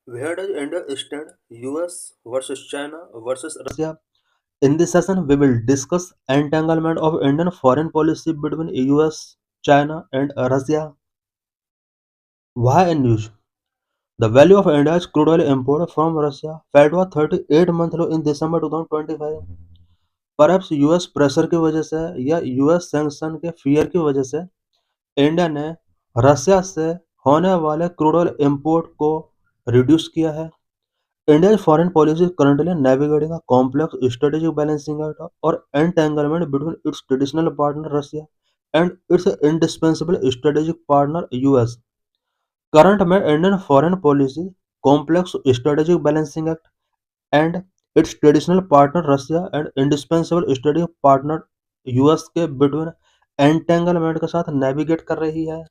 Where does India stand? US versus China versus Russia. In this session, we will discuss entanglement of Indian foreign policy between US, China, and Russia. Why in news? The value of India's crude oil import from Russia fell to a 38-month low in December 2025. Perhaps US pressure की वजह से या US sanction के fear की वजह से India ने Russia से होने वाले क्रूड ऑयल इंपोर्ट को रिड्यूस किया है। India's foreign policy is currently navigating a complex strategic balancing act or entanglement between its traditional partner Russia and its indispensable strategic partner US. Current में Indian foreign policy complex strategic balancing act and its traditional partner Russia and indispensable strategic partner US के between entanglement के साथ navigate कर रही है।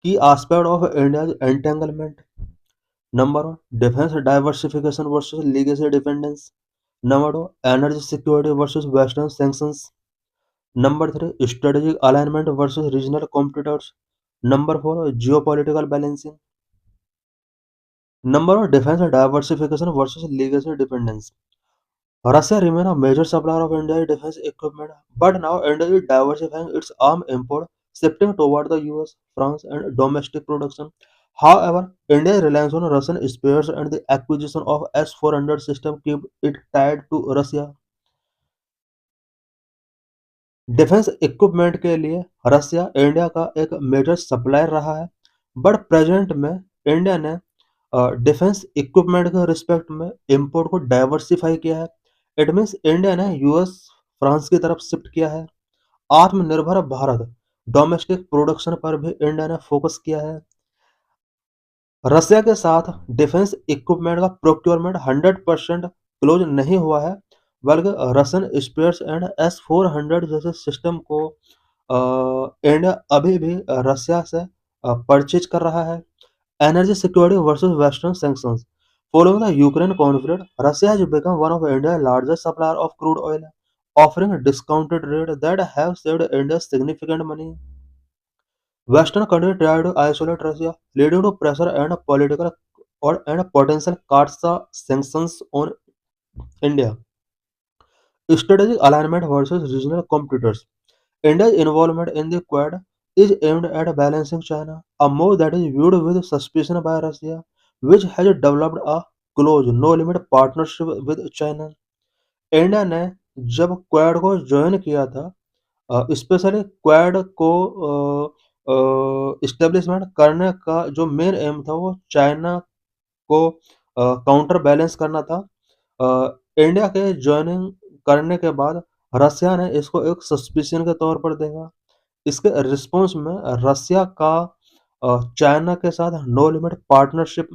Key aspect of India's entanglement. Number one, defense diversification versus legacy dependence. Number two, energy security versus Western sanctions. Number three, strategic alignment versus regional competitors. Number four, geopolitical balancing. Number one, defense diversification versus legacy dependence. Russia remains a major supplier of India's defense equipment, but now India is diversifying its arms import, shifting toward the US, France, and domestic production. However, India's reliance on Russian spares and the acquisition of S-400 system keep it tied to Russia. Defence equipment के लिए Russia India का एक major supplier रहा है, but present में India ने defence equipment के respect में इंपोर्ट को डाइवर्सिफाई किया है। इट मीन्स इंडिया ने यूएस, फ्रांस की तरफ शिफ्ट किया है। आत्मनिर्भर भारत डोमेस्टिक प्रोडक्शन पर भी इंडिया ने फोकस किया है। रसिया के साथ डिफेंस इक्विपमेंट का प्रोक्योरमेंट 100% क्लोज नहीं हुआ है, बल्कि रशियन स्पेयर्स एंड S-400 जैसे सिस्टम को इंडिया अभी भी रसिया से परचेज कर रहा है। Energy security versus western sanctions. Following the Ukraine conflict, Russia has become one of India's largest supplier of crude oil, offering discounted rates that have saved India significant money. Western countries tried to isolate Russia, leading to pressure and political and potential Karsha sanctions on India. Strategic alignment versus regional competitors. India's involvement in the Quad is aimed at balancing China, a move that is viewed with suspicion by Russia, which has developed a close, no-limit partnership with China. India ने जब quad को join किया था, specially quad को establishment करने का जो main M था वो चाइना को काउंटर बैलेंस करना था। इंडिया के ज्वाइनिंग करने के बाद रसिया ने इसको एक सस्पिशन के तौर पर देखा। इसके रिस्पॉन्स में रसिया का चाइना के साथ नो लिमिट पार्टनरशिप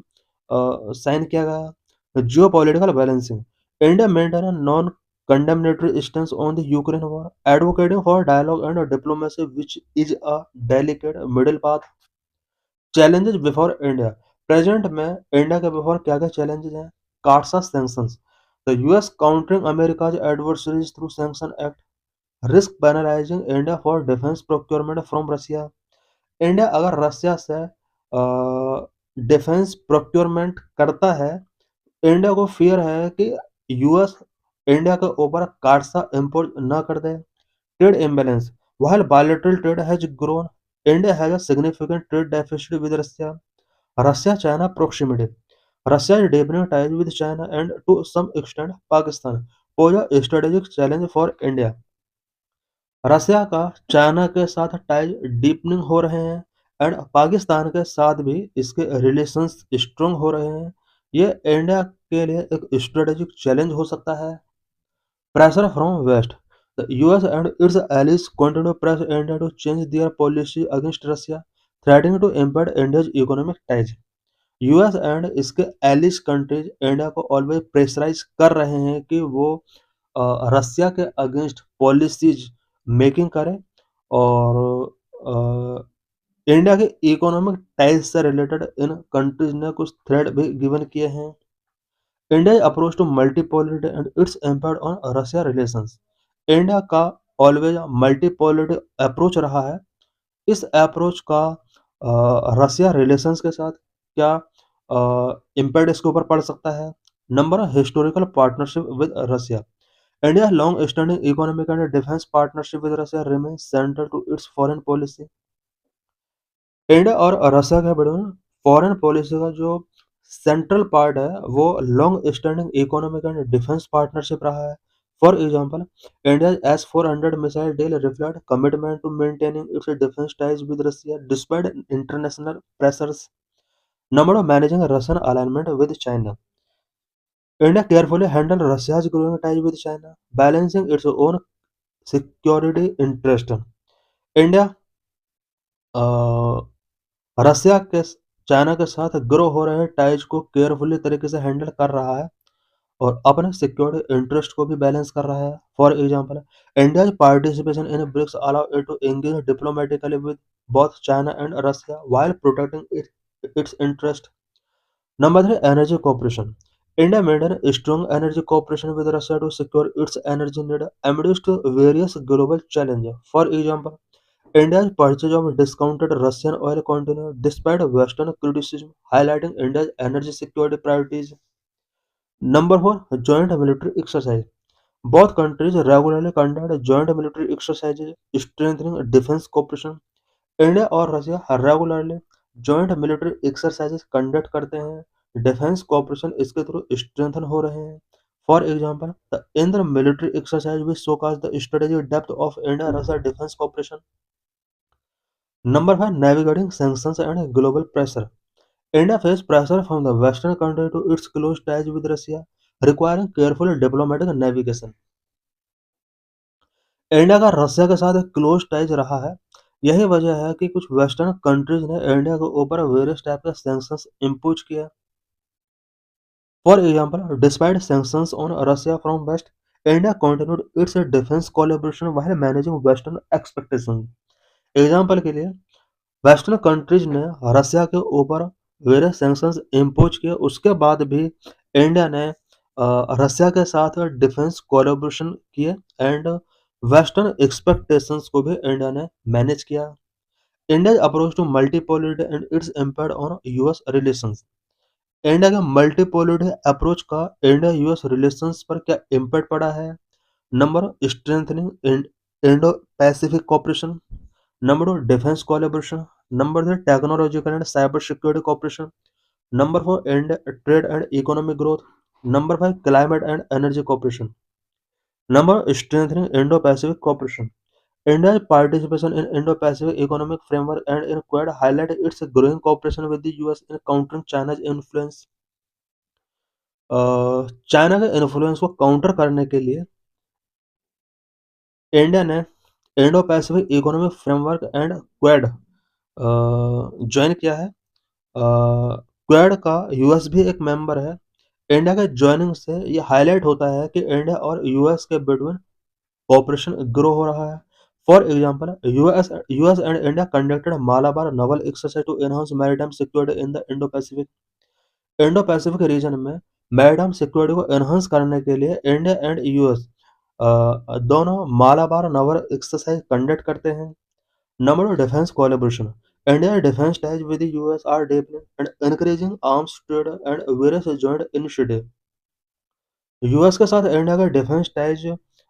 साइन किया गया। जियो political balancing. India maintain a non-condemnatory stance on the Ukraine war, advocating for dialogue and diplomacy, which is a delicate middle path. Challenges before India. Present में India के before क्या क्या challenges हैं? कार्सा sanctions. The US countering America's adversaries through sanction act, risk penalising India for defence procurement from Russia. India अगर Russia से defence procurement करता है, इंडिया को फियर है कि यूएस इंडिया के ऊपर कार्सा इंपोर्ट न कर दे। Trade imbalance. While bilateral trade has grown, India has a significant trade deficit with Russia. Russia-China proximity. Russia's deepening ties with China and to some extent Pakistan pose a strategic challenge for India. रसिया का China के साथ ties deepening हो रहे हैं and Pakistan के साथ भी इसके रिलेशंस स्ट्रॉन्ग हो रहे हैं। ये इंडिया के लिए एक स्ट्रेटेजिक चैलेंज हो सकता है। Pressure from West. The US and its allies continue to press India to change their policy against Russia, threatening to impede India's economic ties. US and इसके एलिस कंट्रीज इंडिया को always pressurise कर रहे हैं कि वो रसिया के against policies making करे और इंडिया के इकोनॉमिक टाइज से रिलेटेड इन कंट्रीज ने कुछ थ्रेड भी गिवन किए हैं। India's approach to multipolarity and its impact on Russia relations. India का ऑलवेज मल्टीपोलर अप्रोच रहा है। इस अप्रोच का रसिया रिलेशंस के साथ क्या इम्पैक्ट इसके ऊपर पड़ सकता है? Number historical partnership with Russia. India's long-standing economic and defense partnership with Russia remains central to its foreign policy. India और रशिया के बीच में फॉरेन पॉलिसी का जो सेंट्रल पार्ट है वो long standing economic and defence partnership रहा है. For example, India S-400 missile deal reflect commitment to maintaining its defence ties with Russia despite international pressures. Number of managing Russian alignment with China. India carefully handled Russia's growing ties with China, balancing its own security interest. India Russia के China के साथ grow हो रहे ties को carefully तरीके से handle कर रहा है और अपने सिक्योरिटी इंटरेस्ट को भी बैलेंस कर रहा है. For example, India's participation in BRICS allow it to engage diplomatically with both China and Russia while protecting its interest. Number 3, energy cooperation. India maintains a strong energy cooperation with Russia to secure its energy need amidst various global challenges. For example, India's purchase of discounted Russian oil continued despite Western criticism, highlighting India's energy security priorities. Number 4, joint military exercise. Both countries regularly conduct joint military exercises, strengthening defense cooperation. India और Russia regularly joint military exercises conduct करते हैं. Defence cooperation इसके through strengthen हो रहे हैं. For example, the Indra military exercise which showcase the strategic depth of India Russia defence cooperation. Number 5, navigating sanctions and global pressure. India face pressure from the western country to its close ties with Russia requiring careful diplomatic navigation. India का Russia के साथ एक close ties रहा है. यही वजह है कि कुछ वेस्टर्न कंट्रीज ने इंडिया के ऊपर वेरियस टाइप के सैंक्शंस इम्पोज किया. For example, despite sanctions on Russia from West, India continued its defence collaboration while managing western expectations. Example के लिए, वेस्टर्न कंट्रीज ने रशिया के ऊपर वेरियस सैंक्शंस इम्पोज किए, उसके बाद भी इंडिया ने रशिया के साथ डिफेंस कोलैबोरेशन किए एंड वेस्टर्न एक्सपेक्टेशंस को भी इंडिया ने मैनेज किया. India's approach to multipolarity and its impact on US relations. India के मल्टीपोलरिटी अप्रोच का इंडिया यूएस रिलेशंस पर क्या इम्पैक्ट पड़ा है? Number, strengthening Indo Pacific cooperation. Number 2, defence collaboration. Number 3, technological and cyber security cooperation. Number 4, trade and economic growth. Number 5, climate and energy cooperation. Number, strengthening Indo-Pacific cooperation. India's participation in Indo-Pacific Economic Framework and in Quad highlight its growing cooperation with the US in countering China's influence. China के influence को counter करने के लिए India ने Indo Pacific economic framework and quad join किया है. Quad का US भी एक मेंबर है. इंडिया के ज्वाइनिंग से ये हाईलाइट होता है कि इंडिया और यूएस के बिटवीन कॉपरेशन ग्रो हो रहा है. For example, US and India conducted Malabar naval exercise to enhance maritime security in the Indo Pacific. Indo Pacific region में मैरीटाइम सिक्योरिटी को एनहांस करने के लिए इंडिया एंड यूएस दोनों मालाबार नवल एक्सरसाइज कंडक्ट करते हैं. Number, defence collaboration. India defence ties with the US are deepening and encouraging arms trade and various joint initiative. US के साथ इंडिया के डिफेंस टाइज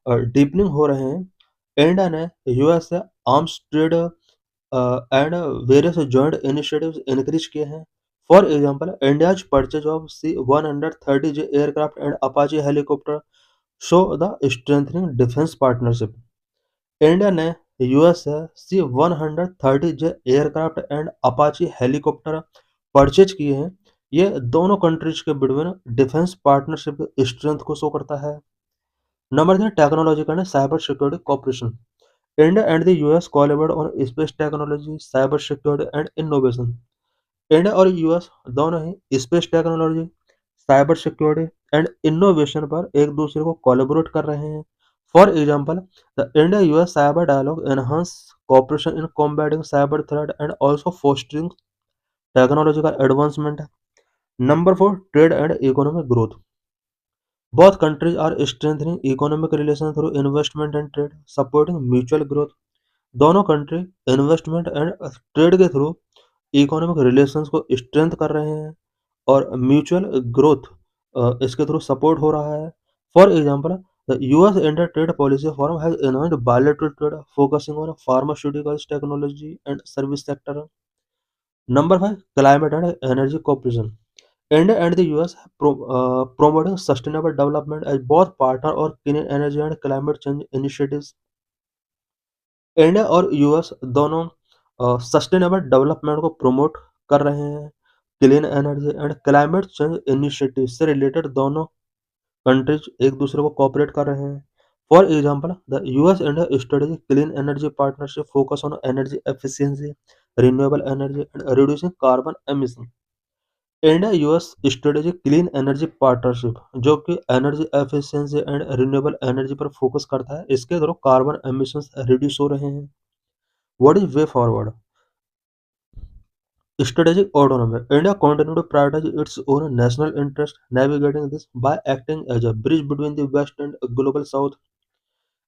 डीपनिंग हो रहे हैं. इंडिया ने यूएस से arms trade and various joint initiatives increase किए हैं. For example, India's purchase of C-130J aircraft and Apache helicopter show the strengthening defence partnership. India ने यूएस से C-130J aircraft and Apache helicopter purchase किए हैं. ये दोनों countries के between defence partnership strength को शो करता है. Number 3, technological and cyber security corporation. India and the US collaborate on space technology, cyber security and innovation. India और US दोनों ही space technology, cyber security and innovation पर एक दूसरे को कोलैबोरेट कर रहे हैं. For example, the India US cyber dialogue enhance cooperation in combating cyber threat and also fostering technological advancement. Number 4, trade and economic growth. Both countries are strengthening economic relations through investment and trade, supporting mutual growth. दोनों country investment and trade के through economic relations को strength कर रहे हैं और mutual growth इसके through support हो रहा है। For example, the US India trade policy forum has enhanced bilateral trade focusing on pharmaceuticals, technology and service sector. Number 5, climate and energy cooperation. India and the US have promoting sustainable development as both partner और clean energy and climate change initiatives। India और US दोनों sustainable development को promote कर रहे हैं। Clean energy and climate change initiative से related दोनों countries एक दूसरे को कोऑपरेट कर रहे हैं। For example, the US India strategy clean energy partnership focus on energy efficiency, renewable energy and reducing carbon emission. India US strategic clean energy partnership जो कि energy efficiency and renewable energy पर focus करता है, इसके through carbon emissions reduce हो रहे हैं। What is way forward? Strategic autonomy. India continued to prioritize its own national interest, navigating this by acting as a bridge between the West and global South.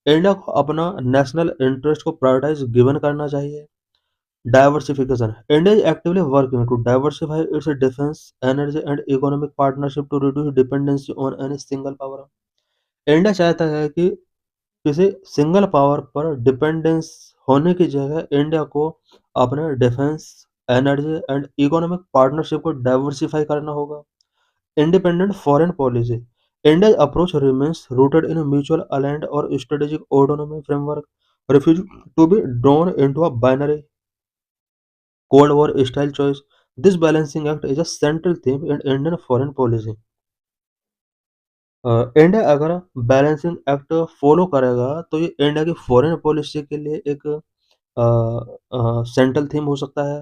India को अपना national interest को prioritise given करना चाहिए। Diversification. India is actively working to diversify its defence, energy and economic partnership to reduce dependency on any single power. India चाहता है कि किसी single power पर डिपेंडेंस होने की जगह इंडिया को अपने defence, energy and economic partnership को डाइवर्सिफाई करना होगा। Independent foreign policy. India's approach remains rooted in a mutual aligned or strategic autonomy framework, refusing to be drawn into a binary Cold War style choice. This balancing act is a central theme in Indian foreign policy। India अगर balancing act follow करेगा तो ये India की foreign policy के लिए एक central theme हो सकता है।